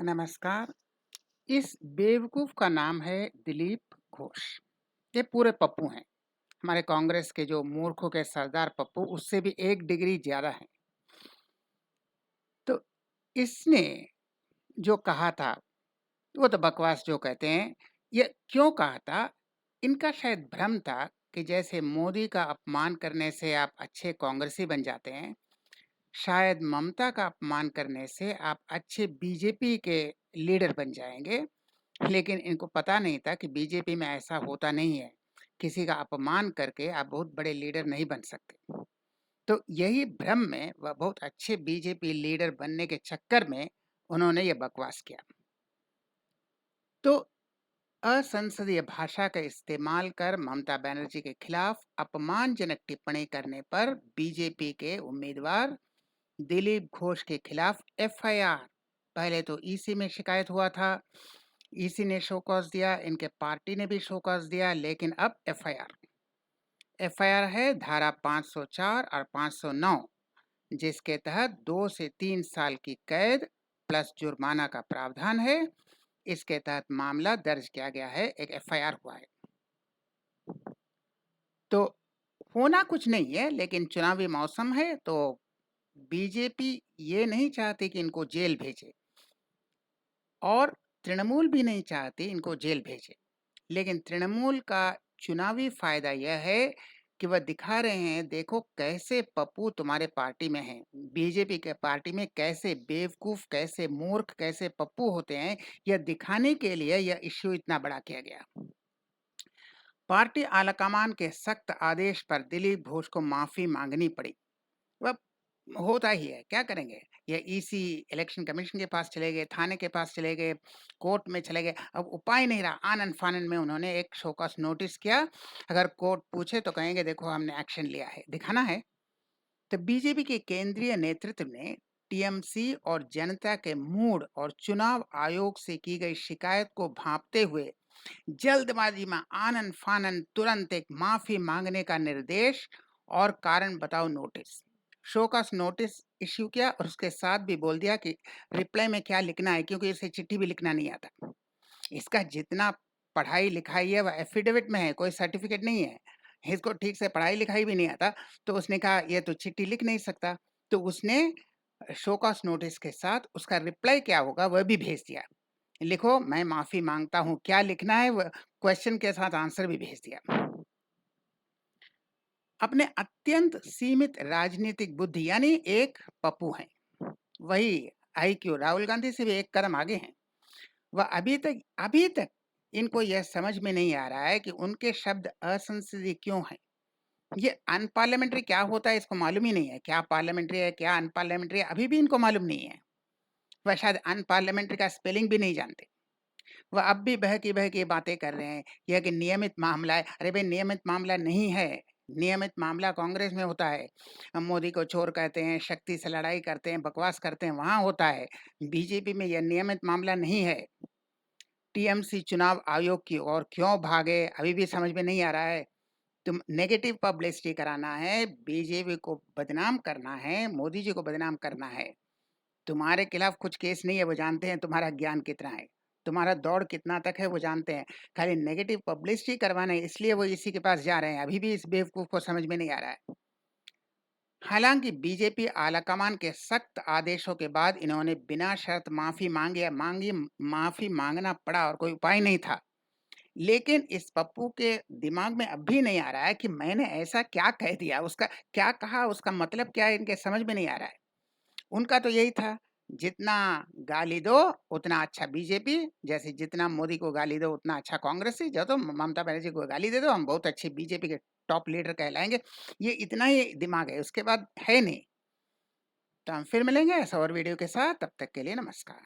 नमस्कार। इस बेवकूफ़ का नाम है दिलीप घोष। ये पूरे पप्पू हैं। हमारे कांग्रेस के जो मूर्खों के सरदार पप्पू उससे भी 1 डिग्री ज़्यादा हैं। तो इसने जो कहा था, वो तो बकवास जो कहते हैं। ये क्यों कहा था? इनका शायद भ्रम था कि जैसे मोदी का अपमान करने से आप अच्छे कांग्रेसी बन जाते हैं, शायद ममता का अपमान करने से आप अच्छे बीजेपी के लीडर बन जाएँगे। लेकिन इनको पता नहीं था कि बीजेपी में ऐसा होता नहीं है। किसी का अपमान करके आप बहुत बड़े लीडर नहीं बन सकते। तो यही भ्रम में वह बहुत अच्छे बीजेपी लीडर बनने के चक्कर में उन्होंने ये बकवास किया। तो असंसदीय भाषा का इस्तेमाल कर ममता बनर्जी के खिलाफ अपमानजनक टिप्पणी करने पर बीजेपी के उम्मीदवार दिलीप घोष के खिलाफ एफआईआर पहले तो ईसी में शिकायत हुआ था। ईसी ने शो कॉज दिया, इनके पार्टी ने भी शो कॉज दिया, लेकिन अब एफआईआर है धारा 504 और 509, जिसके तहत 2 से 3 साल की कैद प्लस जुर्माना का प्रावधान है। इसके तहत मामला दर्ज किया गया है, एक एफआईआर हुआ है। तो होना कुछ नहीं है, लेकिन चुनावी मौसम है तो बीजेपी ये नहीं चाहती कि इनको जेल भेजे और तृणमूल भी नहीं चाहती इनको जेल भेजे। लेकिन तृणमूल का चुनावी फायदा यह है कि वह दिखा रहे हैं, देखो कैसे पप्पू तुम्हारे पार्टी में हैं। बीजेपी के पार्टी में कैसे बेवकूफ, कैसे मूर्ख, कैसे पप्पू होते हैं, यह दिखाने के लिए यह इश्यू इतना बड़ा किया गया। पार्टी आलाकमान के सख्त आदेश पर दिलीप घोष को माफी मांगनी पड़ी। वह होता ही है, क्या करेंगे? ये ईसी इलेक्शन कमीशन के पास चले गए, थाने के पास चले गए, कोर्ट में चले गए। अब उपाय नहीं रहा, आनन-फानन में उन्होंने एक शोकॉस नोटिस किया। अगर कोर्ट पूछे तो कहेंगे देखो हमने एक्शन लिया है, दिखाना है। तो बीजेपी के केंद्रीय नेतृत्व ने टीएमसी और जनता के मूड और चुनाव आयोग से की गई शिकायत को भांपते हुए जल्दबाजी में आनन-फानन तुरंत एक माफी मांगने का निर्देश और कारण बताओ नोटिस, शोकॉस नोटिस इश्यू किया और उसके साथ भी बोल दिया कि रिप्लाई में क्या लिखना है, क्योंकि इसे चिट्ठी भी लिखना नहीं आता। इसका जितना पढ़ाई लिखाई है वह एफिडेविट में है, कोई सर्टिफिकेट नहीं है। इसको ठीक से पढ़ाई लिखाई भी नहीं आता, तो उसने कहा ये तो चिट्ठी लिख नहीं सकता। तो उसने शोकॉस नोटिस के साथ उसका रिप्लाई क्या होगा वह भी भेज दिया। लिखो मैं माफी मांगता हूँ, क्या लिखना है वह क्वेश्चन के साथ आंसर भी भेज दिया। अपने अत्यंत सीमित राजनीतिक बुद्धि यानी एक पप्पू हैं, वही आईक्यू राहुल गांधी से भी एक कदम आगे हैं। वह अभी तक इनको यह समझ में नहीं आ रहा है कि उनके शब्द असंसदीय क्यों हैं। ये अनपार्लियामेंट्री क्या होता है इसको मालूम ही नहीं है, क्या पार्लियामेंट्री है क्या अनपार्लियामेंट्री है अभी भी इनको मालूम नहीं है। वह शायद अनपार्लियामेंट्री का स्पेलिंग भी नहीं जानते। वह अब भी बहकी-बहकी बातें कर रहे हैं, यह कि नियमित मामला है। अरे भई नियमित मामला नहीं है, नियमित मामला कांग्रेस में होता है। मोदी को चोर कहते हैं, शक्ति से लड़ाई करते हैं, बकवास करते हैं, वहाँ होता है। बीजेपी में यह नियमित मामला नहीं है। टीएमसी चुनाव आयोग की ओर क्यों भागे, अभी भी समझ में नहीं आ रहा है। तुम नेगेटिव पब्लिसिटी कराना है, बीजेपी को बदनाम करना है, मोदी जी को बदनाम करना है। तुम्हारे खिलाफ कुछ केस नहीं है, वो जानते हैं तुम्हारा ज्ञान कितना है, तुम्हारा दौड़ कितना तक है वो जानते हैं। खाली नेगेटिव पब्लिसिटी करवाना है इसलिए वो इसी के पास जा रहे हैं, अभी भी इस बेवकूफ़ को समझ में नहीं आ रहा है। हालाँकि बीजेपी आलाकमान के सख्त आदेशों के बाद इन्होंने बिना शर्त माफ़ी माँगना पड़ा और कोई उपाय नहीं था। लेकिन इस पप्पू के दिमाग में अब भी नहीं आ रहा है कि मैंने ऐसा क्या कह दिया, उसका क्या कहा, उसका मतलब क्या है, इनके समझ में नहीं आ रहा है। उनका तो यही था, जितना गाली दो उतना अच्छा बीजेपी, जैसे जितना मोदी को गाली दो उतना अच्छा कांग्रेसी, जो तो ममता बनर्जी को गाली दे दो हम बहुत अच्छे बीजेपी के टॉप लीडर कहलाएँगे। ये इतना ही दिमाग है, उसके बाद है नहीं। तो हम फिर मिलेंगे ऐसा और वीडियो के साथ, तब तक के लिए नमस्कार।